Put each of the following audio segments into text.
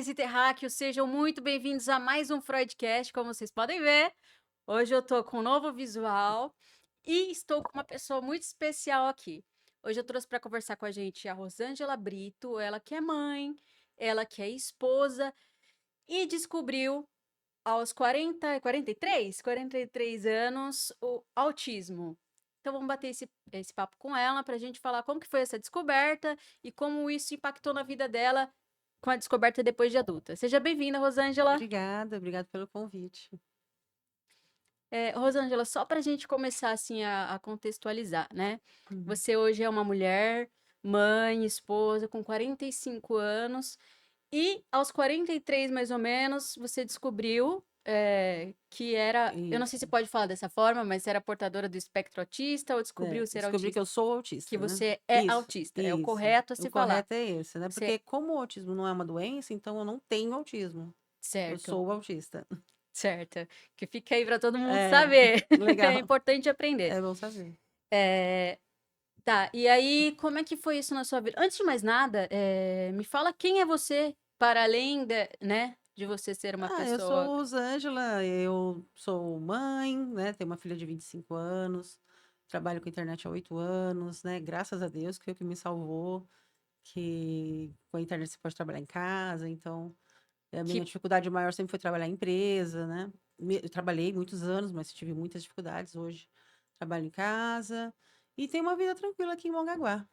terráqueas e terráqueos, sejam muito bem-vindos a mais um Freudcast. Como vocês podem ver, hoje eu tô com um novo visual e estou com uma pessoa muito especial aqui. Hoje eu trouxe para conversar com a gente a Rosângela Brito, ela que é mãe, ela que é esposa e descobriu aos 43 anos o autismo. Então vamos bater esse papo com ela para a gente falar como que foi essa descoberta e como isso impactou na vida dela com a descoberta depois de adulta. Seja bem-vinda, Rosângela. Obrigada pelo convite. Rosângela, só para a gente começar assim a contextualizar, né? Uhum. Você hoje é uma mulher, mãe, esposa, com 45 anos, e aos 43 mais ou menos, você descobriu que era. Eu não sei se Isso, pode falar dessa forma, mas era portadora do espectro autista ou descobriu ser descobri que autista? eu sou Que autista, né. você é Isso, autista, é o isso. correto a O se falar. correto é esse, né, Você. porque como o autismo não é uma doença, então eu não tenho autismo, eu Certo, sou autista. certo. Que fica aí para todo mundo É, saber. É legal, importante aprender. é bom saber. Eh, tá, e aí, como é que foi isso na sua vida? Antes de mais nada, me fala quem é você, para além né, de você ser uma Eu pessoa. sou Rosângela, eu sou mãe, né, tenho uma filha de 25 anos, trabalho com internet há 8 anos, né, graças a Deus que foi o que me salvou, que com a internet você pode trabalhar em casa, então a minha Que, dificuldade maior sempre foi trabalhar em empresa, né. Eu trabalhei muitos anos, mas tive muitas dificuldades. Hoje trabalho em casa e tenho uma vida tranquila aqui em Mongaguá.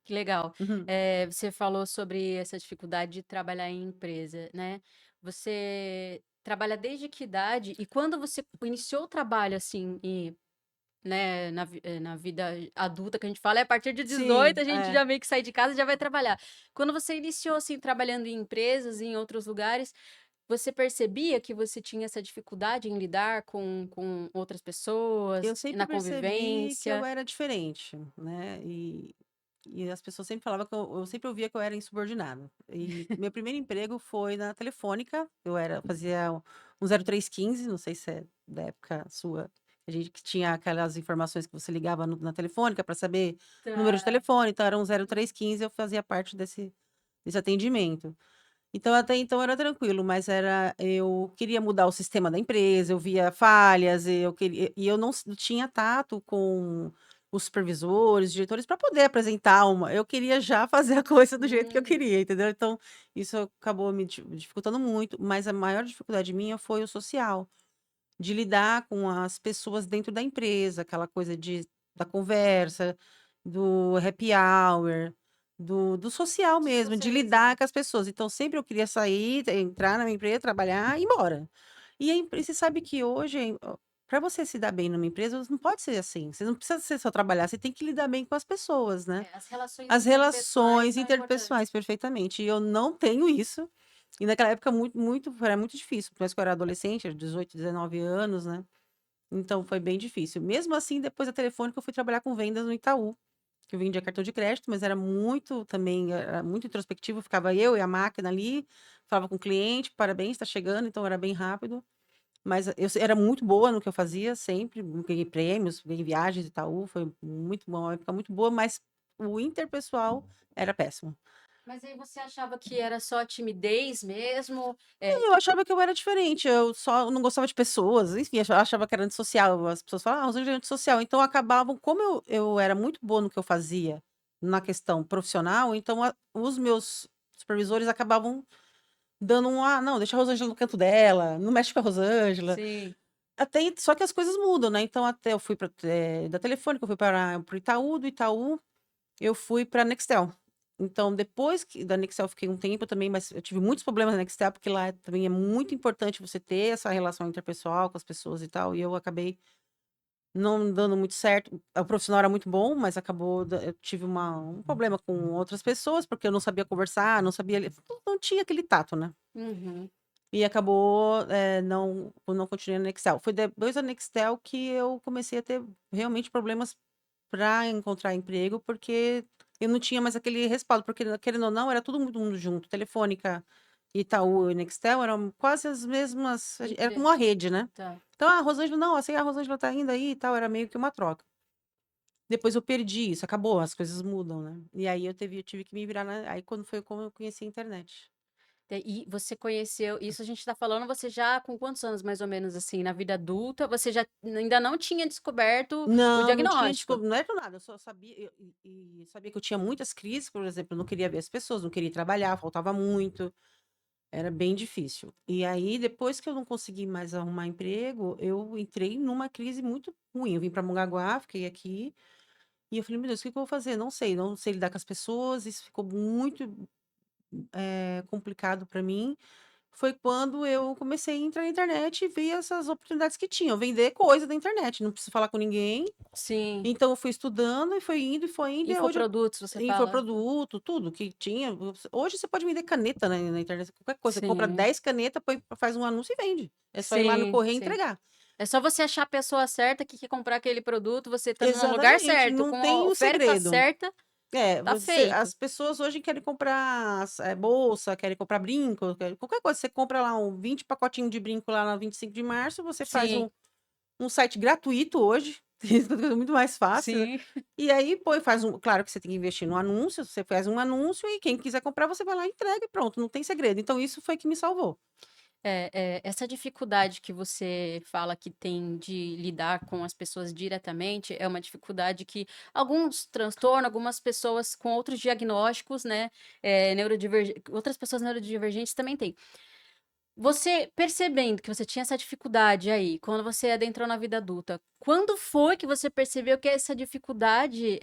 que legal. Uhum. Você falou sobre essa dificuldade de trabalhar em empresa, né? Você trabalha desde que idade? E quando você iniciou o trabalho, assim, né, na vida adulta que a gente fala, é a partir de 18 Sim, a gente é. já meio que sai de casa e já vai trabalhar. Quando você iniciou, assim, trabalhando em empresas e em outros lugares, você percebia que você tinha essa dificuldade em lidar com outras Eu pessoas, sempre na percebi que eu convivência? era diferente, né, e as pessoas sempre falavam que eu sempre ouvia que eu era insubordinada. E meu primeiro emprego foi na Telefônica, fazia um 0315, não sei se é da época sua, a gente que tinha aquelas informações que você ligava na Telefônica para saber número de Tá. telefone, então era um 0315, eu fazia parte desse atendimento. Então, até então era tranquilo, mas eu queria mudar o sistema da empresa, eu via falhas, e eu não tinha tato com os supervisores, diretores, para poder apresentar eu queria já fazer a coisa do jeito que eu Hum, queria, entendeu. Então, isso acabou me dificultando muito, mas a maior dificuldade minha foi o social, de lidar com as pessoas dentro da empresa, aquela coisa da conversa, do happy hour, do social de mesmo, de socializar. lidar com as pessoas. Então, sempre eu queria sair, entrar na minha empresa, trabalhar e ir embora. Você sabe que hoje, para você se dar bem numa empresa, não pode ser assim. Você não precisa ser só trabalhar, você tem que lidar bem com as pessoas, né? As relações As interpessoais relações são importantes. interpessoais, perfeitamente. E eu não tenho isso. E naquela época era muito difícil, mas que eu era adolescente, era 18, 19 anos, né? Então foi bem difícil. Mesmo assim, depois da Telefônica, eu fui trabalhar com vendas no Itaú, que eu vendia cartão de crédito, mas era muito introspectivo, ficava eu e a máquina ali, falava com o cliente, parabéns, está chegando, então era bem rápido. Mas era muito boa no que eu fazia, sempre, ganhei prêmios, ganhei viagens e Itaú, foi muito bom, uma época muito boa, mas o interpessoal era péssimo. Mas aí você achava que era só timidez mesmo? Eu achava que eu era diferente, eu só não gostava de pessoas, enfim, achava que era antissocial. As pessoas falam: "Ah, Rosângela é antissocial", então acabavam como eu era muito boa no que eu fazia, na questão profissional, então os meus supervisores acabavam dando "Ah, não, deixa a Rosângela no canto dela, não mexe com a Rosângela". Sim. Só que as coisas mudam, né, então até eu fui da Telefônica, eu fui para o Itaú, do Itaú eu fui pra Nextel. Então, depois que da Nextel eu fiquei um tempo também, mas eu tive muitos problemas na Nextel, porque lá também é muito importante você ter essa relação interpessoal com as pessoas e tal, e eu acabei não dando muito certo. O profissional era muito bom, mas eu tive um problema com outras pessoas, porque eu não sabia conversar, não sabia não tinha aquele tato, né. Uhum. E acabou, eu não continuei na Nextel. Foi depois da Nextel que eu comecei a ter realmente problemas para encontrar emprego, porque eu não tinha mais aquele respaldo, porque querendo ou não, era todo mundo junto. Telefônica, Itaú e Nextel eram quase as mesmas, era como Entre... uma rede, né. Tá. Então: "Ah, a Rosângela não, assim, a Rosângela tá indo aí e tal", era meio que uma troca. Depois eu perdi isso, acabou, as coisas mudam, né. E aí eu tive que me virar aí quando foi como eu conheci a internet. E você conheceu isso a gente tá falando, você já com quantos anos mais ou menos, assim, na vida adulta, você já ainda não tinha descoberto o Não, não tinha diagnóstico? desculpa, não era nada, eu só sabia e sabia que eu tinha muitas crises, por exemplo, eu não queria ver as pessoas, não queria ir trabalhar, faltava muito, era bem difícil. E aí, depois que eu não consegui mais arrumar emprego, eu entrei numa crise muito ruim. Eu vim para Mongaguá, fiquei aqui, e eu falei: "Meu Deus, o que que eu vou fazer? Não sei lidar com as pessoas", isso ficou muito, complicado para mim. Foi quando eu comecei a entrar na internet e ver essas oportunidades que tinham, vender coisa da internet, não preciso falar com ninguém. Sim. Então eu fui estudando e foi indo, e hoje eu Infoprodutos, você fala? infoproduto, tudo que tinha. Hoje você pode vender caneta na internet, qualquer coisa, você compra Sim. 10 canetas, põe faz um anúncio e vende. É só ir lá no Sim, correio e sim. entregar. É só você achar a pessoa certa que quer comprar aquele produto, você estando no lugar Exatamente, certo, não com a tem um oferta segredo. certa, É, tá você feito. as pessoas hoje querem comprar bolsa, querem comprar brinco, qualquer coisa, você compra lá 20 pacotinho de brinco lá na 25 de março, você faz Sim, um site gratuito hoje, isso é muito mais fácil, né. sim. E aí põe faz claro que você tem que investir no anúncio, você faz um anúncio e quem quiser comprar você vai lá e entrega e pronto, não tem segredo. Então isso foi que me salvou. Essa dificuldade que você fala que tem de lidar com as pessoas diretamente, é uma dificuldade que alguns transtornos, algumas pessoas com outros diagnósticos, né, outras pessoas neurodivergentes também têm. Você percebendo que você tinha essa dificuldade aí, quando você adentrou na vida adulta, quando foi que você percebeu que essa dificuldade,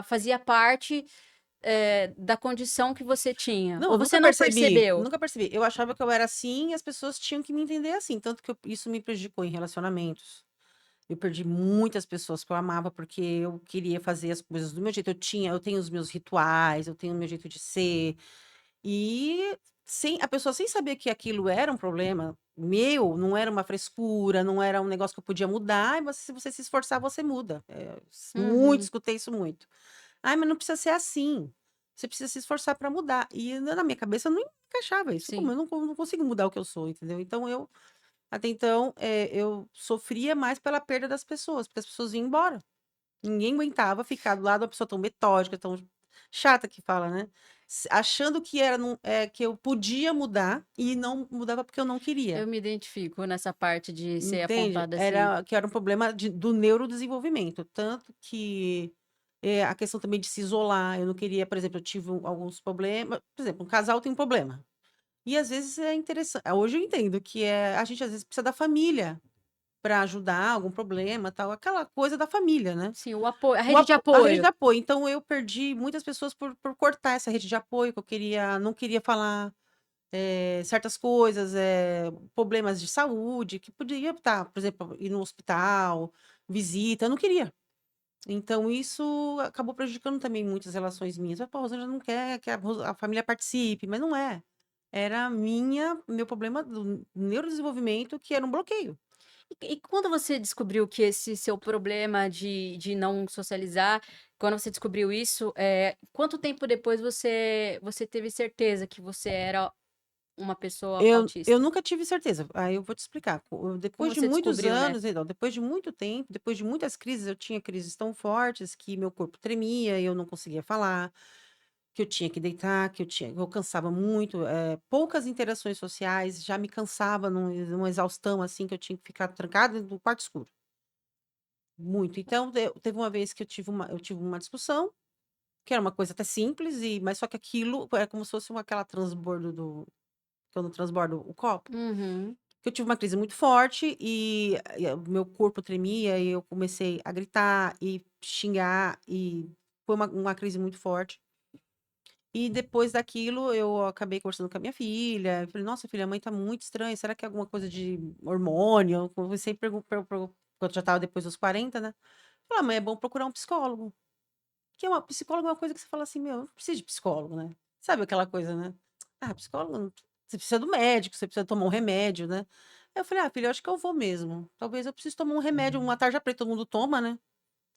fazia parte, da condição que você tinha? Não, Ou eu nunca você não percebi, percebeu? nunca percebi. Eu achava que eu era assim e as pessoas tinham que me entender assim, tanto que isso me prejudicou em relacionamentos. Eu perdi muitas pessoas que eu amava, porque eu queria fazer as coisas do meu jeito. Eu tenho os meus rituais, eu tenho o meu jeito de ser. E sem a pessoa sem saber que aquilo era um problema meu, não era uma frescura, não era um negócio que eu podia mudar, e você se você se esforçar, você muda. Muito, Uhum, escutei isso muito. "Ai, mas não precisa ser assim, você precisa se esforçar para mudar". E na minha cabeça não encaixava isso. Como sim. eu não consigo mudar o que eu sou, entendeu? Então até então, eu sofria mais pela perda das pessoas, porque as pessoas iam embora. Ninguém aguentava ficar do lado de uma pessoa tão metódica, tão chata que fala, né, achando que era que eu podia mudar e não mudava porque eu não queria, Eu me identifico nessa parte de ser entende? apontada assim. Era um problema do neurodesenvolvimento, tanto que, a questão também de se isolar, eu não queria, por exemplo, eu tive alguns problemas, por exemplo, um casal tem um problema, e às vezes é interessante. Hoje eu entendo que a gente às vezes precisa da família para ajudar, algum problema, tal, aquela coisa da família, né. Sim, o apoio, a O rede de apo a rede de apoio. apoio, então eu perdi muitas pessoas por cortar essa rede de apoio, que eu não queria falar, certas coisas, problemas de saúde que podia estar, por exemplo, ir no hospital, visita, eu não queria. Então isso acabou prejudicando também muitas relações minhas. "Ah, pô, a Rosângela não quer que a família participe", mas não é. Era meu problema do neurodesenvolvimento que era um bloqueio. E quando você descobriu que esse seu problema de não socializar, quando você descobriu isso, quanto tempo depois você teve certeza que você era uma pessoa Eu autista? nunca tive certeza, aí eu vou te explicar. Como Depois de você muitos descobriu, né? anos, então, depois de muito tempo, depois de muitas crises, eu tinha crises tão fortes que meu corpo tremia e eu não conseguia falar, que eu tinha que deitar, eu cansava muito, poucas interações sociais, já me cansava numa exaustão, assim, que eu tinha que ficar trancada no quarto escuro, muito. Então, teve uma vez que eu tive uma discussão, que era uma coisa até simples, mas só que aquilo é como se fosse aquela transbordo quando transborda o copo. Uhum. Que eu tive uma crise muito forte o meu corpo tremia e eu comecei a gritar e xingar e foi uma crise muito forte. E depois daquilo eu acabei conversando com a minha filha, eu falei: "Nossa filha, a mãe tá muito estranha, será que é alguma coisa de hormônio?" Eu comecei a quando já estava depois dos 40, né. Falei: "Ah, mãe, é bom procurar um psicólogo", que é uma psicólogo é uma coisa que você fala assim: "Meu, eu não preciso de psicólogo, né". Sabe aquela coisa, né. "Ah, psicólogo não você precisa do médico, você precisa tomar um remédio, né". Aí eu falei: "Ah, filha, eu acho que eu vou mesmo. Talvez eu precise tomar um remédio, uma tarja preta, todo mundo toma, né.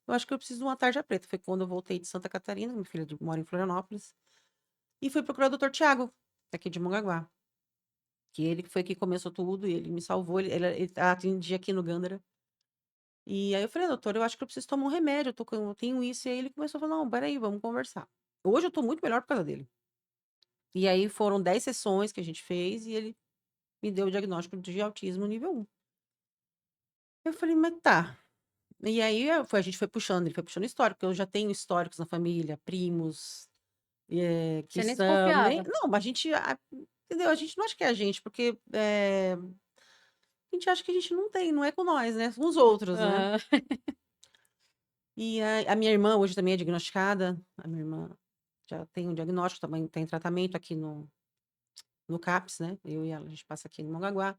Eu acho que eu preciso de uma tarja preta". Foi quando eu voltei de Santa Catarina, minha filha mora em Florianópolis, e fui procurar o doutor Tiago, daqui de Mongaguá, que ele que foi que começou tudo e ele me salvou, ele atendia aqui no Gandara. E aí eu falei: "Doutor, eu acho que eu preciso tomar um remédio, eu tenho isso", e aí ele começou a falar: "Não, espera aí, vamos conversar". Hoje eu tô muito melhor por causa dele. E aí foram 10 sessões que a gente fez e ele me deu o diagnóstico de autismo nível 1. Eu falei: "Mas tá". E aí a gente foi puxando, ele foi puxando histórico, porque eu já tenho históricos na família, primos, que Você nem são nem desconfiava. não, mas a gente entendeu? A gente não acha que é a gente, porque, a gente acha que a gente não tem, não é com nós, né, com os outros, né. Aham. E a minha irmã hoje também é diagnosticada, a minha irmã já tem um diagnóstico, também tem tratamento aqui no CAPS, né, eu e ela, a gente passa aqui no Mongaguá.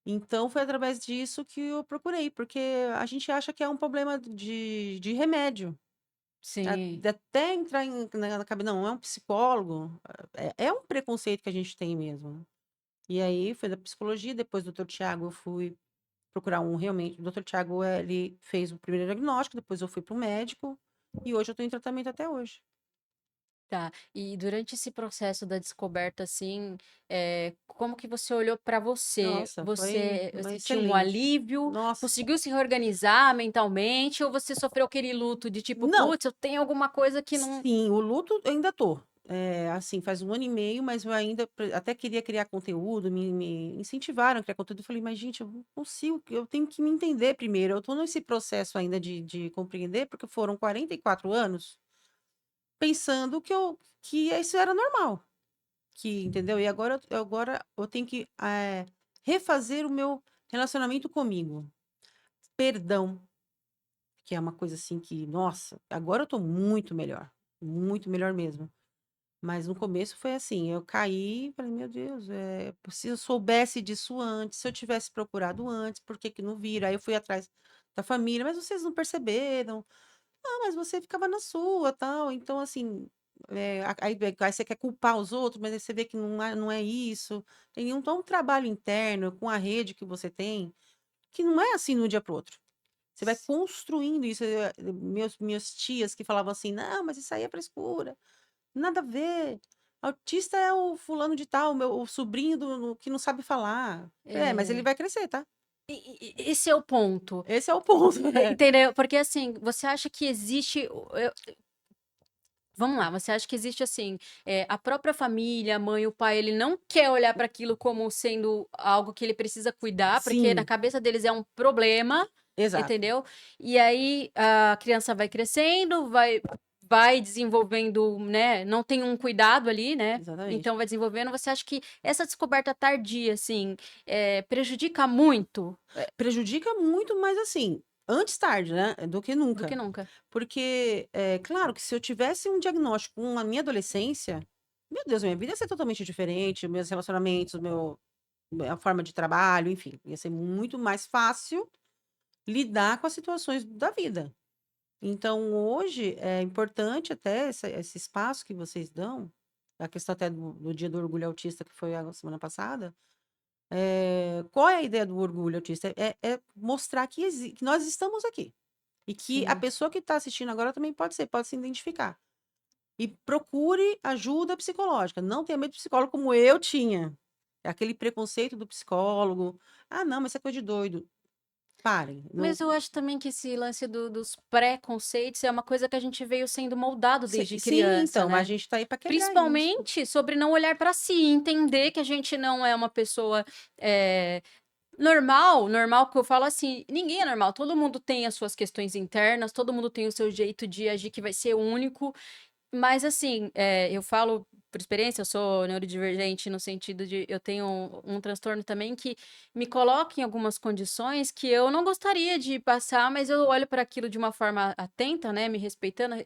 Então foi através disso que eu procurei, porque a gente acha que é um problema de remédio. Sim. Até entrar na cabeça, não, é um psicólogo, é um preconceito que a gente tem mesmo, né. E aí foi da psicologia, depois do doutor Tiago eu fui procurar realmente o doutor Tiago, ele fez o primeiro diagnóstico, depois eu fui para o médico, e hoje eu estou em tratamento até hoje. Tá. E durante esse processo da descoberta, assim, como que você olhou para você? Nossa, foi Você tinha um excelente. alívio? Nossa, Conseguiu se reorganizar mentalmente? Ou você sofreu aquele luto de tipo, não, putz, eu tenho alguma coisa que não. sim, o luto eu ainda tô. Assim, faz 1 ano e meio, mas eu ainda até queria criar conteúdo, me incentivaram a criar conteúdo, eu falei: "Mas gente, eu não consigo, eu tenho que me entender primeiro", eu tô nesse processo ainda de compreender, porque foram 44 anos pensando que isso era normal, que entendeu? E agora eu tenho que, refazer o meu relacionamento comigo. Perdão, que é uma coisa assim que, nossa, agora eu tô muito melhor mesmo. Mas no começo foi assim, eu caí, falei: "Meu Deus, se eu soubesse disso antes, se eu tivesse procurado antes, por que que não viram?". Aí eu fui atrás da família: "Mas vocês não perceberam?". "Não, mas você ficava na sua, tal". Então assim, aí você quer culpar os outros, mas aí você vê que não é isso. Tem um trabalho interno com a rede que você tem, que não é assim de um dia para o outro. Você vai construindo isso, meus tias que falavam assim: "Não, mas isso aí é frescura". Nada a ver. Autista é o fulano de tal, o sobrinho que não sabe falar. Mas ele É, vai crescer, tá? esse é o ponto. Esse é o ponto. Entendeu? Porque assim, você acha que existe. Vamos lá, você acha que existe assim, a própria família, a mãe, o pai, ele não quer olhar para aquilo como sendo algo que ele precisa cuidar, porque na Sim, cabeça deles é um problema, exato. entendeu? E aí a criança vai crescendo, vai desenvolvendo, né? Não tem um cuidado ali, né? Exatamente. Então vai desenvolvendo. Você acha que essa descoberta tardia, assim, prejudica muito Prejudica muito, mas assim, antes tarde, né, do que do que nunca. nunca? Porque, é claro que se eu tivesse um diagnóstico na minha adolescência, meu Deus, minha vida ia ser totalmente diferente, meus relacionamentos, a forma de trabalho, enfim, ia ser muito mais fácil lidar com as situações da vida. Então, hoje é importante até esse espaço que vocês dão, a questão até do Dia do Orgulho Autista, que foi a semana passada. Qual é a ideia do orgulho autista? É mostrar que nós estamos aqui. E que a Sim. pessoa que está assistindo agora também pode se identificar. E procure ajuda psicológica. Não tenha medo de psicólogo como eu tinha. Aquele preconceito do psicólogo. Ah, não, mas isso é coisa de doido. Parem. Não, Mas eu acho também que esse lance dos preconceitos é uma coisa que a gente veio sendo moldado desde sim, criança, então, mas a né? gente está aí para quebrar isso. Principalmente sobre não olhar para si, entender que a gente não é uma pessoa eh, normal. Normal que eu falo assim, ninguém é normal. Todo mundo tem as suas questões internas, todo mundo tem o seu jeito de agir que vai ser único. Mas assim, eu falo por experiência, eu sou neurodivergente no sentido de eu tenho um transtorno também que me coloca em algumas condições que eu não gostaria de passar, mas eu olho para aquilo de uma forma atenta, né, me respeitando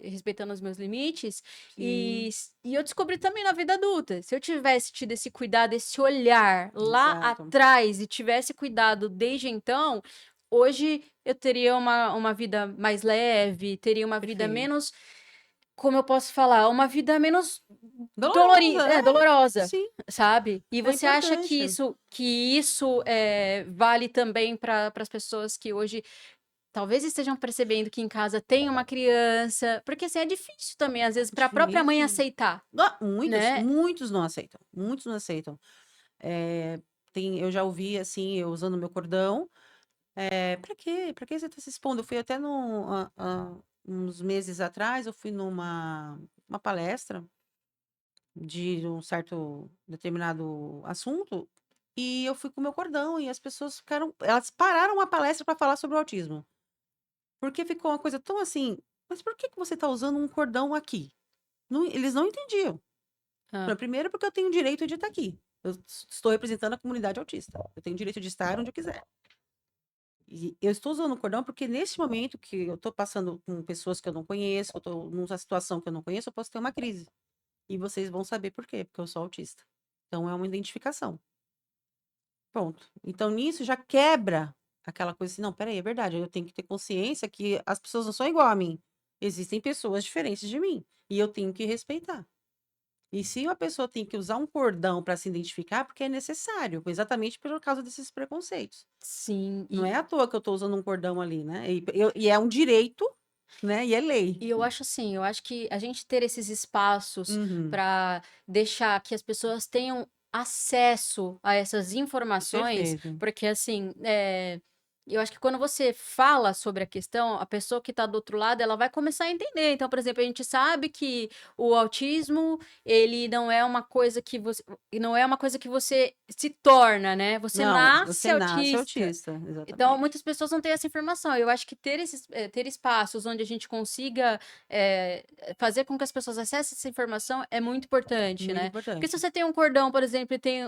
os meus limites, Sim, e eu descobri também na vida adulta, se eu tivesse tido esse cuidado, esse olhar lá exato. atrás e tivesse cuidado desde então, hoje eu teria uma vida mais leve, teria uma vida Perfeito. menos, como eu posso falar? Uma vida menos Dolorosa, dolorosa, sim, sabe. E é você acha que importante. isso, vale também para as pessoas que hoje talvez estejam percebendo que em casa tem uma criança? Porque, assim, é difícil também, às vezes, para a própria mãe Difícil. aceitar, Muitos, né. muitos não aceitam, muitos não aceitam. Eu já ouvi, assim, eu usando meu cordão, "Pra quê? Pra que você tá se expondo?". Eu fui até uns meses atrás, eu fui numa uma palestra de um certo determinado assunto, e eu fui com o meu cordão, e as pessoas ficaram elas pararam a palestra para falar sobre o autismo. Porque ficou uma coisa tão assim: "Mas por que que você está usando um cordão aqui?". Não, eles não entendiam. Hã. Primeiro porque eu tenho o direito de estar aqui. Eu estou representando a comunidade autista. Eu tenho o direito de estar onde eu quiser. E eu estou usando o cordão porque neste momento que eu estou passando com pessoas que eu não conheço, eu estou numa situação que eu não conheço, eu posso ter uma crise. E vocês vão saber por quê, porque eu sou autista. Então é uma identificação. Ponto. Então nisso já quebra aquela coisa assim: "Não, espera aí, é verdade, eu tenho que ter consciência que as pessoas não são igual a mim. Existem pessoas diferentes de mim, e eu tenho que respeitar". E se uma pessoa tem que usar um cordão para se identificar, porque é necessário, exatamente por causa desses preconceitos. Sim, Não é à toa que eu estou usando um cordão ali, né, e é um direito, né, e é lei. e eu acho assim, eu acho que a gente ter esses espaços Uhum, para deixar que as pessoas tenham acesso a essas informações, perfeito. porque assim, eu acho que quando você fala sobre a questão, a pessoa que está do outro lado, ela vai começar a entender. Então, por exemplo, a gente sabe que o autismo, ele não é uma coisa que você se torna, né? Você Não, nasce você nasce autista. autista, Então, exatamente. muitas pessoas não têm essa informação. Eu acho que ter espaços onde a gente consiga, fazer com que as pessoas acessem essa informação é muito importante, Muito né. Porque se importante. você tem um cordão, por exemplo, e tem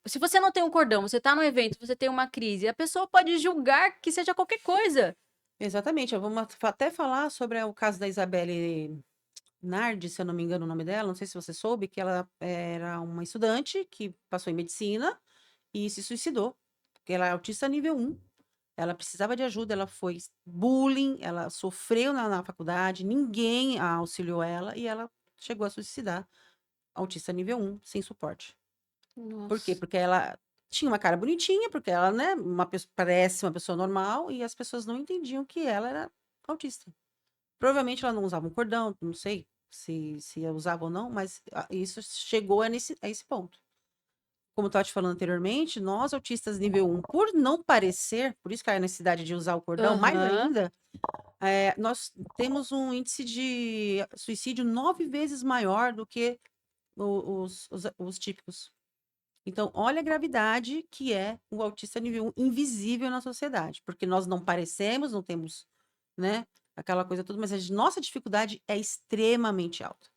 se você não tem um cordão, você está num evento, você tem uma crise, a pessoa pode julgar que seja qualquer coisa. Exatamente, vamos até falar sobre o caso da Isabelle Nardi, se eu não me engano o nome dela, não sei se você soube, que ela era uma estudante que passou em medicina e se suicidou, porque ela é autista nível 1. Ela precisava de ajuda, ela foi bullying, ela sofreu na faculdade, ninguém a auxiliou ela e ela chegou a suicidar, autista nível 1, sem suporte. Por quê? Nossa. Porque ela tinha uma cara bonitinha, porque ela, né, parece uma pessoa normal e as pessoas não entendiam que ela era autista. Provavelmente ela não usava um cordão, não sei se usava ou não, mas isso chegou a esse ponto. Como eu estava te falando anteriormente, nós autistas nível 1, por não parecer, por isso que a necessidade de usar o cordão, mais Aham. ainda, nós temos um índice de suicídio 9 vezes maior do que os típicos. Então, olha a gravidade que é o autista nível 1 invisível na sociedade, porque nós não parecemos, não temos, né, aquela coisa toda, mas nossa dificuldade é extremamente alta.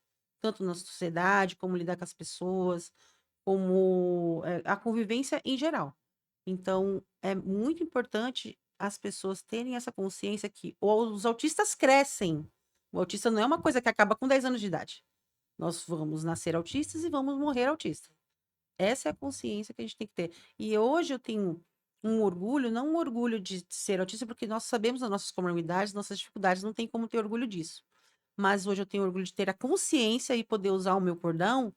Tanto na sociedade, como lidar com as pessoas, como a convivência em geral. Então, é muito importante as pessoas terem essa consciência que os autistas crescem. O autista não é uma coisa que acaba com 10 anos de idade. Nós vamos nascer autistas e vamos morrer autistas. Essa é a consciência que a gente tem que ter. E hoje eu tenho um orgulho, não um orgulho de ser autista, porque nós sabemos as nossas comorbidades, nossas dificuldades, não tem como ter orgulho disso. Mas hoje eu tenho orgulho de ter a consciência e poder usar o meu cordão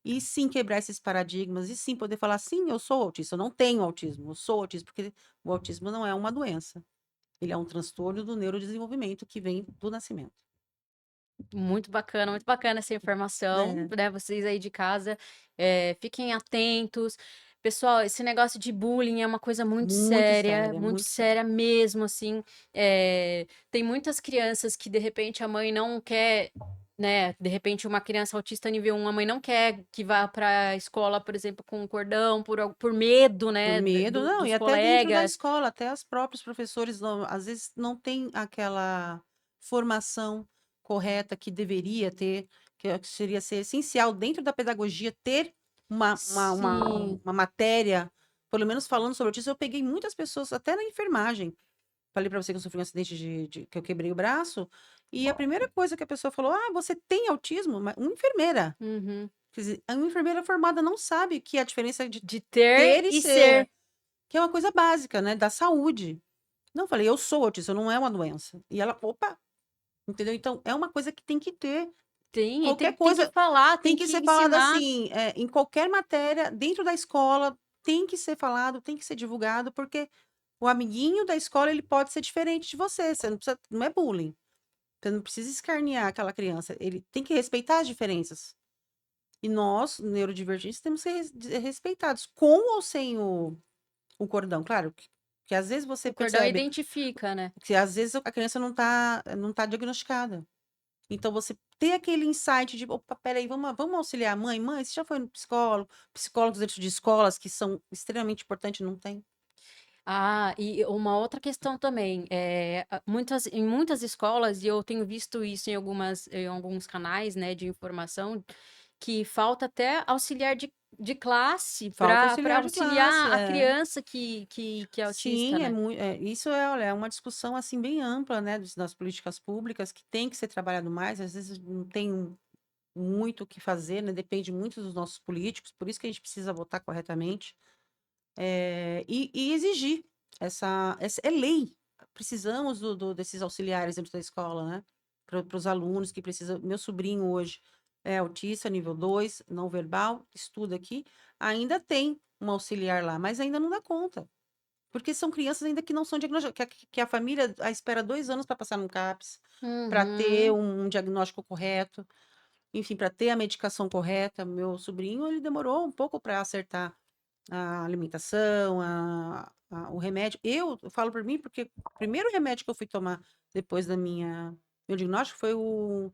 e sim quebrar esses paradigmas e sim poder falar: "Sim, eu sou autista, eu não tenho autismo, eu sou autista", porque o autismo não é uma doença, ele é um transtorno do neurodesenvolvimento que vem do nascimento. Muito bacana essa informação, É, né, vocês aí de casa, fiquem atentos. Pessoal, esse negócio de bullying é uma coisa muito séria, muito muito séria. séria mesmo, assim, tem muitas crianças que de repente a mãe não quer, né, de repente uma criança autista nível 1, a mãe não quer que vá para a escola, por exemplo, com um cordão, por medo, Por né, medo, não, e dos até dentro da colegas. escola, até os próprios professores não, às vezes não tem aquela formação correta que deveria ter, que seria ser essencial dentro da pedagogia ter Sim. uma matéria, pelo menos falando sobre autismo. Eu peguei muitas pessoas, até na enfermagem. Falei para você que eu sofri um acidente que eu quebrei o braço, e a primeira coisa que a pessoa falou: "Ah, você tem autismo?" Uma enfermeira. Uhum. Quer dizer, a enfermeira formada não sabe que a diferença de De ter ter e e ser. ser. Que é uma coisa básica, né, da saúde. Não, falei: "Eu sou autista, não é uma doença". E ela: "Opa", entendeu? Então é uma coisa que tem que ter, Tem qualquer tem que coisa falar, tem tem que que ser falada ensinar. assim, em qualquer matéria, dentro da escola, tem que ser falado, tem que ser divulgado, porque o amiguinho da escola, ele pode ser diferente de você, você não precisa, não é bullying, você não precisa escarnear aquela criança, ele tem que respeitar as diferenças. E nós, neurodivergentes, temos que ser respeitados, com ou sem o cordão. Claro que às vezes você O cordão percebe identifica, né. que às vezes a criança não tá diagnosticada. Então você ter aquele insight de: "Opa, espera aí, vamos auxiliar a mãe? Mãe, você já foi no psicólogo?" Psicólogos dentro de escolas que são extremamente importantes, não tem. Ah, e uma outra questão também, em muitas escolas, e eu tenho visto isso em alguns canais, né, de informação, que falta até auxiliar de classe Falta para auxiliar de classe, auxiliar a criança que é autista, Sim, né. isso é, olha, é uma discussão, assim, bem ampla, né, das políticas públicas que tem que ser trabalhado mais, às vezes não tem muito o que fazer, né, depende muito dos nossos políticos, por isso que a gente precisa votar corretamente, e exigir essa é lei, precisamos desses auxiliares dentro da escola, né, para os alunos que precisam. Meu sobrinho hoje é autista nível 2 não verbal, estuda aqui, ainda tem um auxiliar lá, mas ainda não dá conta. Porque são crianças ainda que não são diagnosticadas, que a família espera 2 anos para passar num CAPS, para ter Uhum. um diagnóstico correto, enfim, para ter a medicação correta. Meu sobrinho, ele demorou um pouco para acertar a alimentação, o remédio. Eu falo por mim, porque o primeiro remédio que eu fui tomar depois da minha meu diagnóstico foi o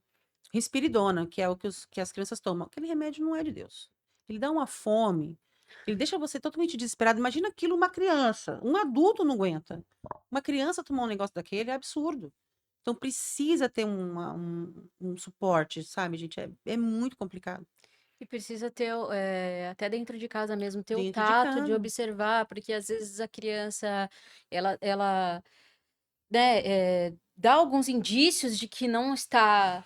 Risperidona, que é o que as crianças tomam. Aquele remédio não é de Deus. Ele dá uma fome, ele deixa você totalmente desesperado. Imagina aquilo uma criança, um adulto não aguenta. Uma criança tomar um negócio daquele é absurdo. Então precisa ter um suporte, sabe, gente? É muito complicado. E precisa ter até dentro de casa mesmo, ter o Dentro de tato de casa. observar, porque às vezes a criança, ela né, dá alguns indícios de que não está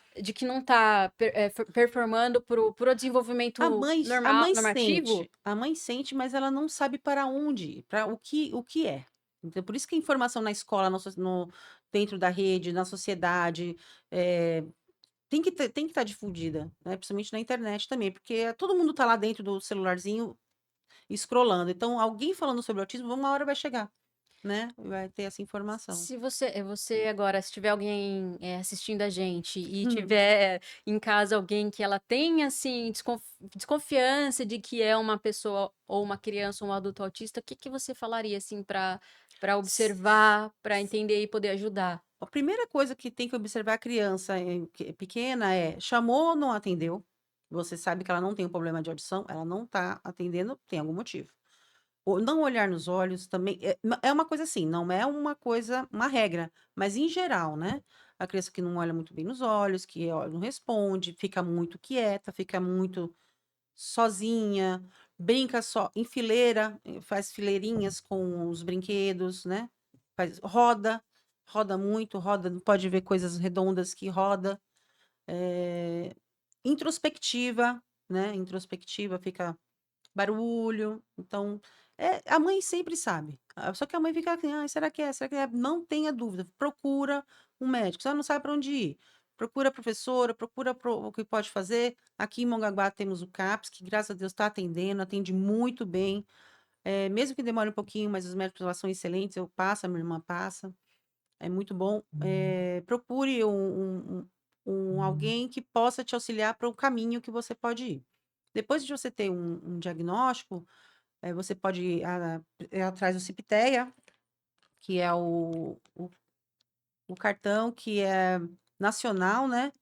performando para o desenvolvimento normal normativo. A mãe sente, mas ela não sabe para onde ir, para o que é. Então, por isso que a informação na escola, dentro da rede, na sociedade, eh, tem que estar difundida, né, principalmente na internet também, porque todo mundo está lá dentro do celularzinho scrollando, então alguém falando sobre autismo, uma hora vai chegar, né, vai ter essa informação. Se você agora, se tiver alguém, assistindo a gente e tiver em casa alguém que ela tenha, assim, desconfiança de que é uma pessoa ou uma criança ou um adulto autista, o que que você falaria, assim, para observar, para entender e poder ajudar? A primeira coisa que tem que observar a criança pequena é: chamou, não atendeu. Você sabe que ela não tem um problema de audição, ela não está atendendo, tem algum motivo. Ou não olhar nos olhos também é uma coisa assim, não é uma coisa, uma regra, mas em geral, né? A criança que não olha muito bem nos olhos, que não responde, fica muito quieta, fica muito sozinha, brinca só em fileira, faz fileirinhas com os brinquedos, né, roda muito, pode ver coisas redondas que roda, eh, introspectiva, né, introspectiva, fica barulho, então, a mãe sempre sabe, só que a mãe fica assim: "Ai, será que é? Será que é?". Não tenha dúvida, procura um médico, se ela não sabe para onde ir, procura a professora, procura o que pode fazer. Aqui em Mongaguá temos o CAPS, que graças a Deus está atendendo, atende muito bem, mesmo que demore um pouquinho, mas os médicos lá são excelentes, eu passo, a minha irmã passa, é muito bom. Procure alguém que possa te auxiliar para o caminho que você pode ir. Depois de você ter um diagnóstico, você pode ir atrás do Cipiteia, que é o cartão que é nacional, né,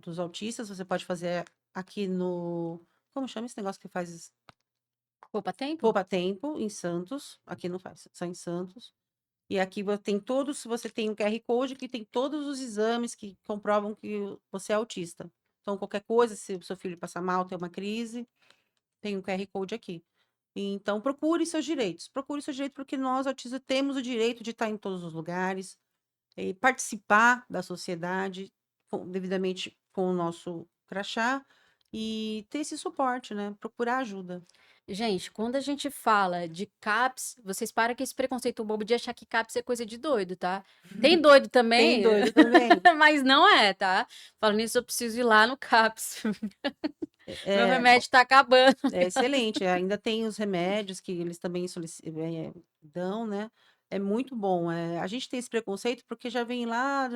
dos autistas. Você pode fazer aqui no, como chama esse negócio que faz Poupa tempo? Poupa Tempo, em Santos, aqui não faz, só em Santos. E aqui tem todos, se você tem um QR Code que tem todos os exames que comprovam que você é autista. Então, qualquer coisa, se o seu filho passar mal, ter uma crise, tem um QR Code aqui. Então, procure seus direitos, porque nós, autistas, temos o direito de estar em todos os lugares, participar da sociedade, devidamente com o nosso crachá, e ter esse suporte, né? Procurar ajuda. Gente, quando a gente fala de CAPS, vocês param com esse preconceito bobo de achar que CAPS é coisa de doido, tá? Tem doido Tem também, doido também. mas não é, tá? Falando nisso, eu preciso ir lá no CAPS. Meu É, remédio tá acabando. é excelente. Ainda tem os remédios que eles também dão, né? É muito bom. A gente tem esse preconceito porque já vem lá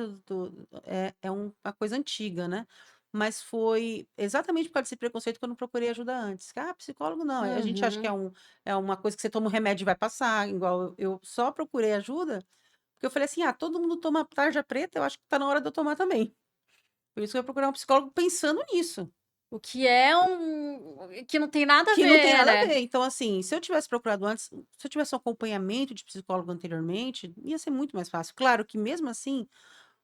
uma coisa antiga, né? Mas foi exatamente por causa desse preconceito que eu não procurei ajuda antes. Ah, psicólogo não. A gente acha que Uhum. é uma coisa que você toma um remédio e vai passar. Igual eu só procurei ajuda porque eu falei assim: ah, todo mundo toma tarja preta, eu acho que tá na hora de eu tomar também. Por isso que eu ia procurar um psicólogo pensando nisso. O que é que não tem nada a Que não tem ver, nada a né. ver. Então, assim, se eu tivesse procurado antes, se eu tivesse um acompanhamento de psicólogo anteriormente, ia ser muito mais fácil. Claro que mesmo assim,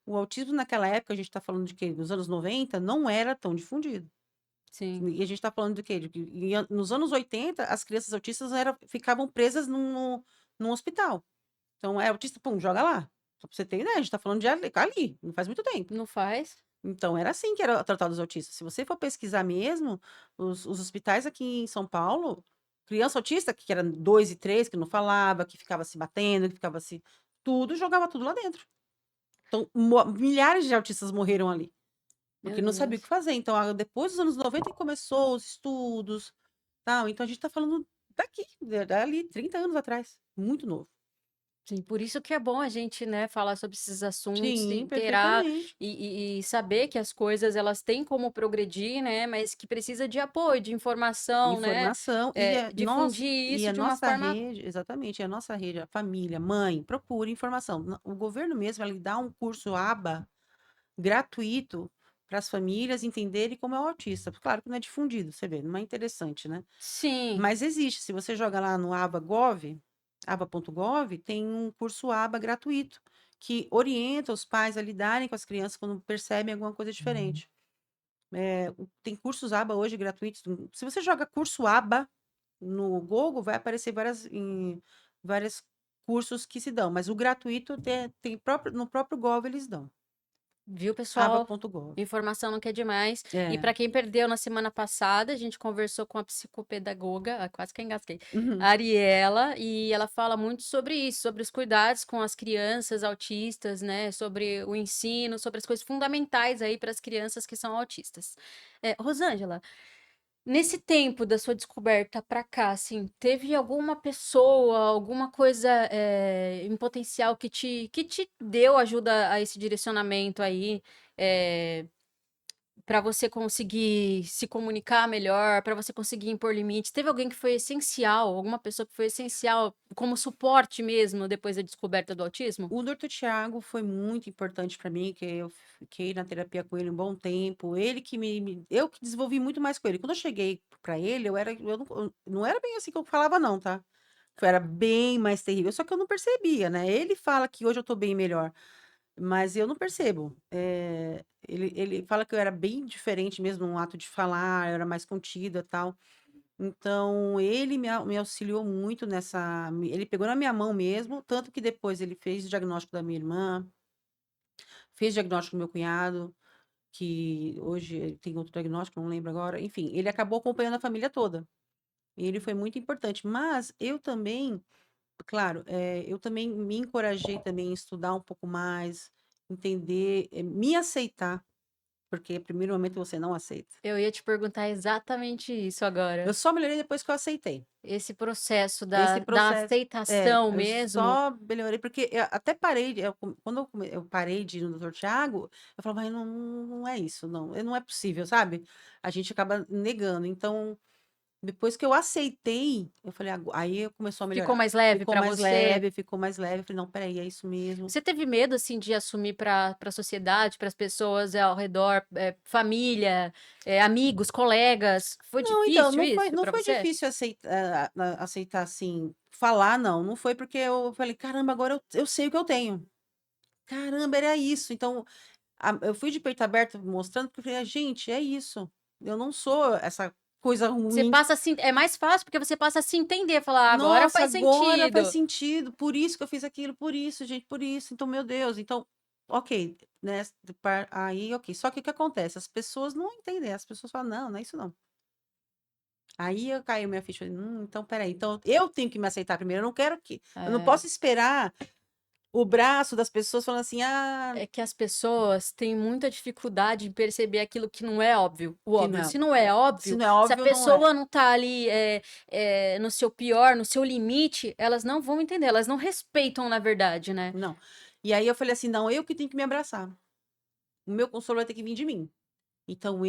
o autismo naquela época, a gente está falando de quê? Dos anos 90, não era tão difundido. Sim, E a gente está falando de quê? De que nos anos 80, as crianças autistas ficavam presas num hospital. Então, é autista, pum, joga lá. Só pra você ter ideia, a gente tá falando de ali, não faz muito tempo. não faz. Então, era assim que era tratado os autistas. Se você for pesquisar mesmo, os hospitais aqui em São Paulo, criança autista, que era 2 e 3, que não falava, que ficava se batendo, que ficava se. Tudo, jogava tudo lá dentro. Então, milhares de autistas morreram ali, Meu porque não sabia o que Deus. fazer. Então, depois dos anos 90 que começou os estudos, tal. Então, a gente tá falando daqui, dali, 30 anos atrás. Muito novo. Sim, por isso que é bom a gente, né, falar sobre esses assuntos, se Sim, inteirar perfeitamente. e saber que as coisas elas têm como progredir, né, mas que precisa de apoio, de informação, né, Informação difundir e isso a de uma nossa forma rede, exatamente, a nossa rede, a família, mãe, procure informação. O governo mesmo, ele dá um curso ABA gratuito para as famílias entenderem como é o autista. Claro que não é difundido, você vê, não é interessante, né? sim, Mas existe, se você joga lá no aba.gov, aba.gov, tem um curso ABA gratuito que orienta os pais a lidarem com as crianças quando percebem alguma coisa diferente. Tem cursos ABA hoje gratuitos. Se você joga curso ABA no Google, vai aparecer vários cursos que se dão, mas o gratuito no próprio Gov eles dão. viu, pessoal? aba.gov. Informação não quer demais. E É. para quem perdeu na semana passada, a gente conversou com a psicopedagoga, quase que eu engasguei, a Uhum. Ariela, e ela fala muito sobre isso, sobre os cuidados com as crianças autistas, né? Sobre o ensino, sobre as coisas fundamentais aí para as crianças que são autistas. Rosângela, nesse tempo da sua descoberta pra cá, assim, teve alguma pessoa, alguma coisa, em potencial que te deu ajuda a esse direcionamento aí, eh, pra você conseguir se comunicar melhor, pra você conseguir impor limites? Teve alguém que foi essencial, alguma pessoa que foi essencial como suporte mesmo depois da descoberta do autismo? O doutor Tiago foi muito importante para mim, que eu fiquei na terapia com ele um bom tempo. Ele que eu que desenvolvi muito mais com ele. Quando eu cheguei para ele, eu não era bem assim que eu falava, não, tá? Era bem mais terrível. Só que eu não percebia, né? Ele fala que hoje eu tô bem melhor. Mas eu não percebo. Ele fala que eu era bem diferente mesmo no ato de falar, eu era mais contida, tal. Então, ele me auxiliou muito ele pegou na minha mão mesmo, tanto que depois ele fez o diagnóstico da minha irmã, fez o diagnóstico do meu cunhado, que hoje ele tem outro diagnóstico, não lembro agora. Enfim, ele acabou acompanhando a família toda. E ele foi muito importante. Mas eu também, claro, eu também me encorajei também em estudar um pouco mais, entender, me aceitar, porque primeiro momento você não aceita. Eu ia te perguntar exatamente isso Eu agora. só melhorei depois que eu aceitei. Esse processo Esse da processo aceitação eu mesmo. só melhorei, porque eu até parei quando eu parei de ir no doutor Tiago, eu falava: "Ai, não é isso, não, não é possível", sabe. A gente acaba negando. Então, depois que eu aceitei, eu falei: aí começou a Ficou melhorar. mais leve pra você? Ficou mais leve, eu falei: "Não, espera aí, é isso mesmo". Você teve medo, assim, de assumir para a sociedade, para as pessoas ao redor, família, amigos, colegas? Foi Não, então, difícil isso não para foi você? difícil aceitar, assim, falar não, não foi porque eu falei: "Caramba, agora eu sei o que eu tenho. Caramba, era isso". Então, eu fui de peito aberto mostrando, porque eu falei: "Gente, é isso. Eu não sou essa coisa Você ruim. passa assim é mais fácil, porque você passa a se entender, falar: "Ah, agora Nossa, faz agora faz sentido". sentido. Por isso que eu fiz aquilo, por isso, gente, por isso. Então, meu Deus". Então, ok, né, aí ok. Só que o que acontece? As pessoas não entendem, as pessoas falam: "Não, não é isso não". Aí eu caiu minha ficha, falei: então espera aí, então eu tenho que me aceitar primeiro, eu não É. posso esperar o braço das pessoas falando assim: "Ah, É que as pessoas têm muita dificuldade em perceber aquilo que não é óbvio, o que não óbvio. é, Se não é se óbvio, não é se a óbvio, não é". pessoa não tá ali, no seu pior, no seu limite, elas não vão entender, elas não respeitam na verdade, né. Não. E aí eu falei assim: "Não, eu que tenho que me abraçar. O meu consolo vai ter que vir de mim". Então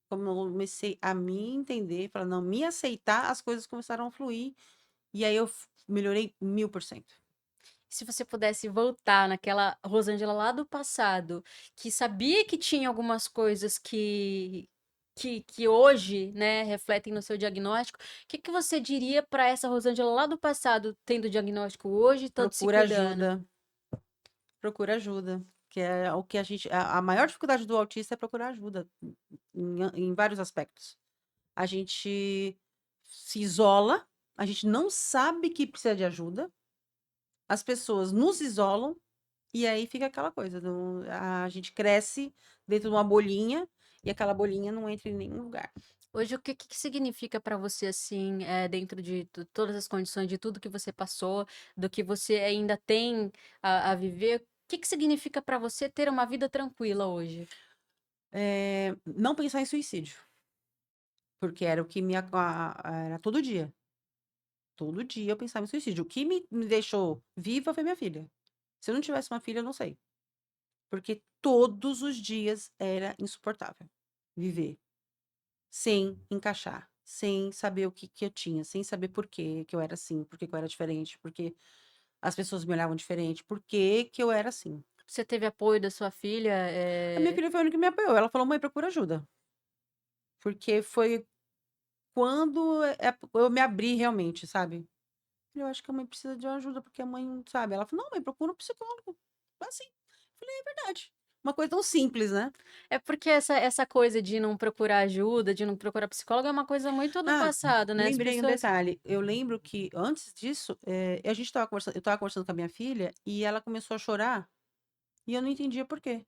como eu comecei a me entender, falar: "Não", me aceitar, as coisas começaram a fluir, e aí eu melhorei 1000%. Se você pudesse voltar naquela Rosângela lá do passado, que sabia que tinha algumas coisas que hoje, né, refletem no seu diagnóstico, o que que você diria para essa Rosângela lá do passado, tendo o diagnóstico hoje e estando se Procura cuidando? ajuda, procura ajuda, que é o que a maior dificuldade do autista é procurar ajuda em vários aspectos. A gente se isola, a gente não sabe que precisa de ajuda, as pessoas nos isolam e aí fica aquela coisa, a gente cresce dentro de uma bolinha e aquela bolinha não entra em nenhum lugar. Hoje, o que que significa para você, assim, dentro de todas as condições, de tudo que você passou, do que você ainda tem a viver, o que que significa para você ter uma vida tranquila hoje? Não pensar em suicídio, porque era o que era todo dia. Todo dia eu pensava em suicídio. O que me deixou viva foi minha filha. Se eu não tivesse uma filha, eu não sei. Porque todos os dias era insuportável viver sem encaixar, sem saber o que eu tinha, sem saber por que eu era assim, por que eu era diferente, porque as pessoas me olhavam diferente, por que eu era assim. Você teve apoio da sua filha? A minha filha foi a única que me apoiou. Ela falou: "Mãe, procura ajuda". Porque foi quando eu me abri realmente, sabe. Eu acho que a mãe precisa de uma ajuda, porque a mãe, sabe, ela falou: "Não, mãe, procura um psicólogo". Assim. Falei: "É verdade". Uma coisa tão simples, né. É porque essa coisa de não procurar ajuda, de não procurar psicólogo é uma coisa muito do Ah, passado, né, as lembrei um pessoas detalhe, eu lembro que antes disso, a gente estava conversando eu estava conversando com a minha filha, e ela começou a chorar, e eu não entendia por quê.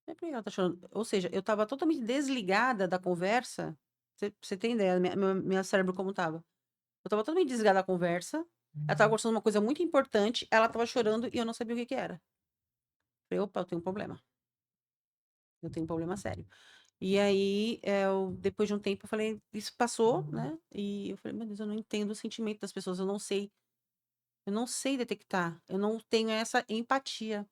Falei: "Por que ela tá chorando?". Ou seja, eu estava totalmente desligada da conversa, pra você ter ideia, meu cérebro como estava. Eu estava totalmente desligada da conversa, ela estava conversando uma coisa muito importante, ela estava chorando e eu não sabia o que que era. Falei: "Opa, eu tenho um problema, eu tenho um problema sério". E aí, depois de um tempo eu falei isso passou, né, e eu falei: "Meu Deus, eu não entendo o sentimento das pessoas, eu não sei detectar, eu não tenho essa empatia,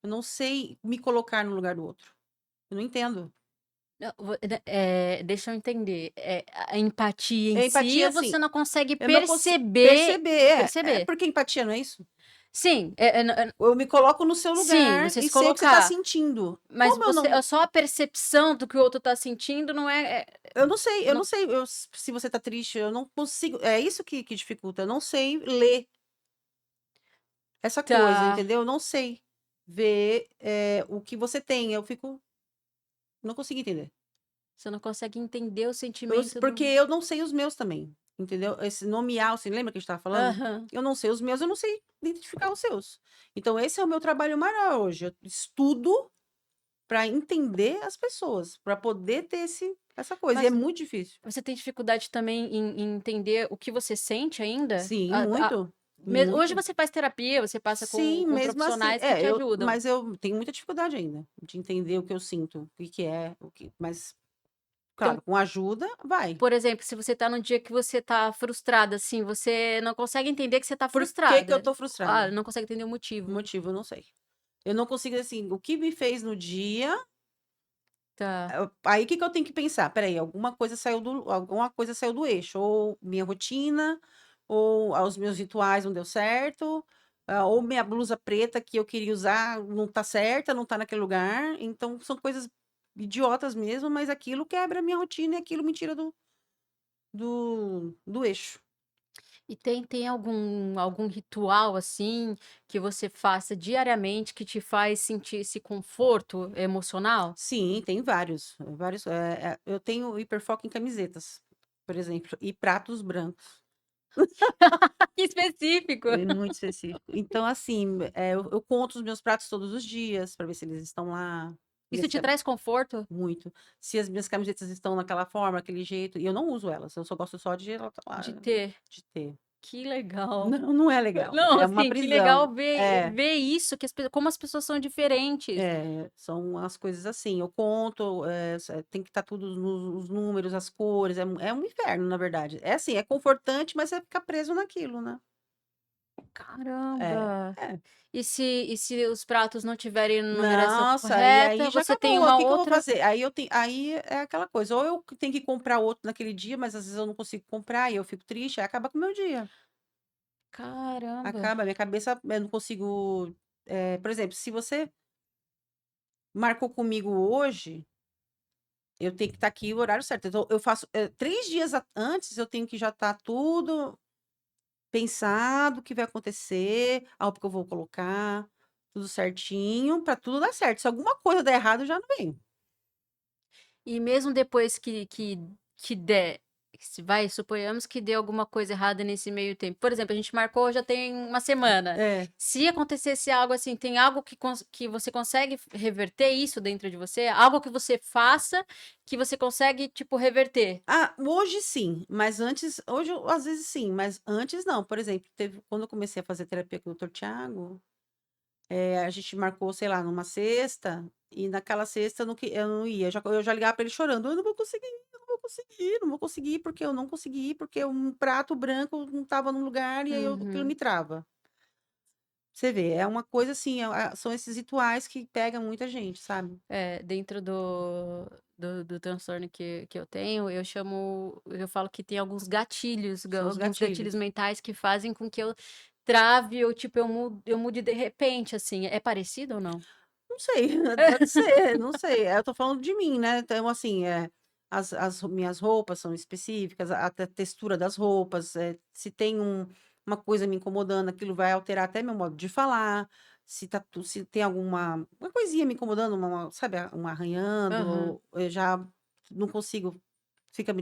eu não sei me colocar no lugar do outro, eu não entendo". não, deixa eu entender, a empatia em É si empatia, você assim, não consegue eu não consigo perceber perceber, perceber. porque empatia não é isso? Sim, Eu me coloco no seu sim, lugar você e se sei o que você tá colocar, sentindo. mas Como eu você não só a percepção do que o outro tá sentindo não eu não não sei se você tá triste, eu não consigo, é isso que dificulta, eu não sei ler essa coisa, tá, entendeu? Eu não sei ver, o que você tem, eu fico não consigo entender. você não consegue entender o sentimento Porque do eu não sei os meus também, entendeu? Esse nomear, você lembra que a gente estava falando? aham. Eu não sei os meus, eu não sei identificar os seus. Então esse é o meu trabalho maior hoje, eu estudo para entender as pessoas, para poder ter essa coisa, e é Mas muito difícil. você tem dificuldade também em entender o que você sente ainda? Sim, A muito, hoje muito. você faz terapia, você passa Sim, com mesmo assim profissionais que te ajudam. mas eu tenho muita dificuldade ainda, de entender o que eu sinto, o que que é, mas, Então, claro, com ajuda, vai. por exemplo, se você tá num dia que você tá frustrada, assim, você não consegue entender que você tá Por que que eu frustrada. tô Ah, frustrada? não consegue entender o O motivo. motivo eu não sei. Eu não consigo, assim, o que me fez no dia, Tá, aí o que que eu tenho que pensar? Espera aí, alguma coisa saiu do eixo, ou minha rotina, ou os meus rituais não deu certo, ou minha blusa preta que eu queria usar não tá certa, não tá naquele lugar, então são coisas idiotas mesmo, mas aquilo quebra a minha rotina e aquilo me tira do eixo. e tem algum ritual, assim, que você faça diariamente que te faz sentir esse conforto emocional? Sim, tem vários, eu tenho hiperfoco em camisetas, por exemplo, e pratos brancos. Que específico. É muito específico. Então, assim, eu conto os meus pratos todos os dias para ver se eles estão lá, ver Isso se te é traz conforto? muito, se as minhas camisetas estão naquela forma, aquele jeito, e eu não uso elas, eu só gosto só de ela tá lá, De ter? de ter. Que legal. Não, não é legal, Não, é uma assim, que legal prisão. ver isso, que como as pessoas são diferentes. São as coisas assim, eu conto, tem que estar tudo nos os números, as cores, é um inferno, na verdade. É assim, é confortante, mas você fica preso naquilo, né. É, Caramba! é. E se os pratos não tiverem numeração Nossa, e aí correta, já você tem acabou, o uma que que eu vou outra fazer? Aí é aquela coisa, ou eu tenho que comprar outro naquele dia, mas às vezes eu não consigo comprar e eu fico triste, aí acaba com o meu dia. Caramba. Acaba, minha cabeça, eu não consigo, por exemplo, se você marcou comigo hoje, eu tenho que estar aqui o horário certo. Então eu faço, 3 dias antes, eu tenho que já estar tudo pensado, o que vai acontecer, a roupa que eu vou colocar, tudo certinho, para tudo dar certo. Se alguma coisa der errado, eu já não venho. E mesmo depois que der, se vai, suponhamos que dê alguma coisa errada nesse meio tempo. Por exemplo, a gente marcou já tem uma semana. É. Se acontecesse algo assim, tem algo que você consegue reverter isso dentro de você? Algo que você faça que você consegue, tipo, reverter? Ah, hoje sim, mas antes, hoje às vezes sim, mas antes não. Por exemplo, quando eu comecei a fazer terapia com o doutor Tiago, a gente marcou, sei lá, numa sexta, e naquela sexta eu não ia. Eu já ligava para ele chorando: eu não vou conseguir, eu não vou conseguir, não vou conseguir, porque eu não consegui, porque um prato branco não estava no lugar, e aí aquilo me Uhum. trava. Você vê, é uma coisa assim, são esses rituais que pegam muita gente, sabe? É, dentro do transtorno que eu tenho, eu falo que tem alguns gatilhos, São os alguns gatilhos gatilhos. mentais que fazem com que eu trave ou, tipo, eu mude de repente, assim. É parecido ou não? Não sei, pode ser, não sei. Eu tô falando de mim, né? Então, assim, as minhas roupas são específicas, até a textura das roupas, se tem uma coisa me incomodando, aquilo vai alterar até meu modo de falar. Se tem uma coisinha me incomodando, sabe, Aham, arranhando, eu já não consigo,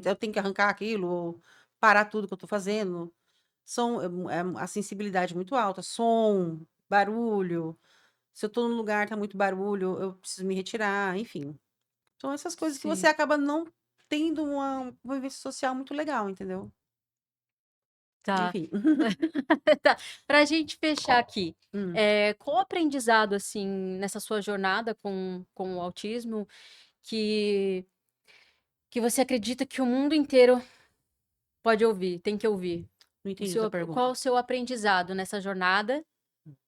eu tenho que arrancar aquilo, ou parar tudo que eu tô fazendo. A sensibilidade muito alta, som, barulho. Se eu tô num lugar, tá muito barulho, eu preciso me retirar, enfim. São essas coisas que você sim. acaba não tendo uma convivência social muito legal, entendeu? Tá. Enfim. Tá. Pra gente fechar aqui, Hum. qual aprendizado, assim, nessa sua jornada com o autismo que que você acredita que o mundo inteiro pode ouvir, tem que ouvir? Não entendi essa Qual pergunta. o seu aprendizado nessa jornada?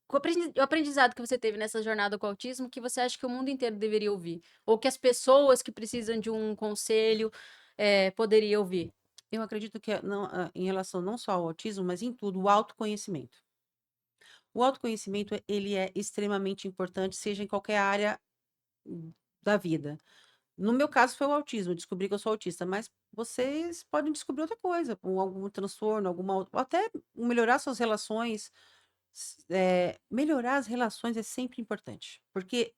O aprendizado que você teve nessa jornada com o autismo que você acha que o mundo inteiro deveria ouvir? Ou que as pessoas que precisam de um conselho, poderia ouvir? Eu acredito que não, em relação não só ao autismo, mas em tudo, o autoconhecimento. O autoconhecimento, ele é extremamente importante, seja em qualquer área da vida. No meu caso foi o autismo, eu descobri que eu sou autista, mas vocês podem descobrir outra coisa, com algum transtorno, ou até melhorar suas relações. Melhorar as relações é sempre importante, porque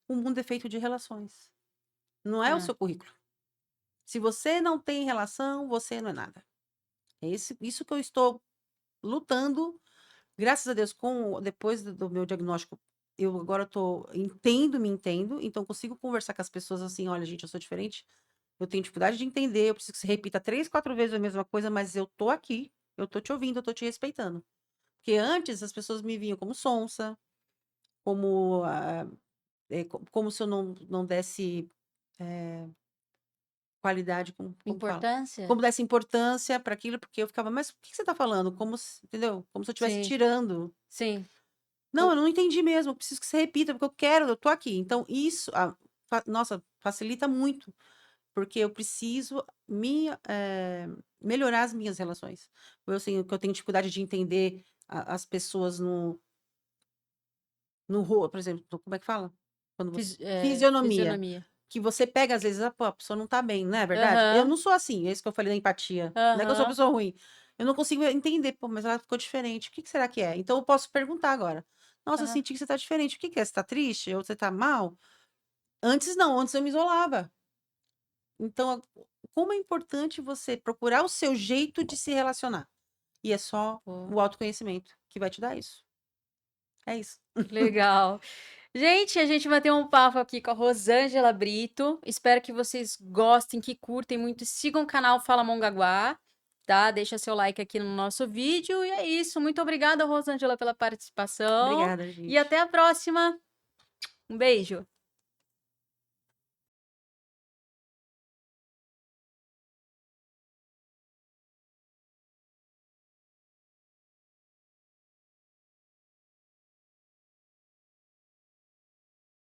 o mundo é feito de relações, não é o É, seu currículo. Se você não tem relação, você não é nada. É isso que eu estou lutando, graças a Deus, depois do meu diagnóstico, eu agora me entendo, então consigo conversar com as pessoas assim: olha, gente, eu sou diferente, eu tenho dificuldade de entender, eu preciso que você repita 3, 4 vezes a mesma coisa, mas eu tô aqui, eu tô te ouvindo, eu tô te respeitando. Porque antes as pessoas me viam como sonsa, como, como se eu não desse, eh, qualidade, como fala? importância? Como desse importância para aquilo, porque eu ficava: "Mas o que que você está falando?", como se, entendeu? Como se eu estivesse Sim, tirando. sim. "Não, eu não entendi mesmo, eu preciso que você repita, porque eu quero, eu tô aqui". Então isso, nossa, facilita muito, porque eu preciso melhorar as minhas relações. Eu, assim, que eu tenho dificuldade de entender as pessoas por exemplo, como é que fala? Quando você fisionomia. Fisionomia. Que você pega, às vezes, pô, a pessoa não tá bem, não é verdade? Eu Aham, não sou assim, é isso que eu falei da empatia. Não é que eu sou uma aham, pessoa ruim. Eu não consigo entender, pô, mas ela ficou diferente. O que que será que é? Então eu posso perguntar agora. Nossa, eu aham. senti que você tá diferente. O que que é? Você tá triste? Ou você tá mal? Antes não, antes eu me isolava. Então, como é importante você procurar o seu jeito de se relacionar. E é só Pô, o autoconhecimento que vai te dar isso. É isso. que legal. Gente, a gente vai ter um papo aqui com a Rosângela Brito. Espero que vocês gostem, que curtem muito. Sigam o canal Fala Mongaguá, tá? Deixa seu like aqui no nosso vídeo. E é isso. Muito obrigada, Rosângela, pela participação. Obrigada, E gente. até a próxima. Um beijo.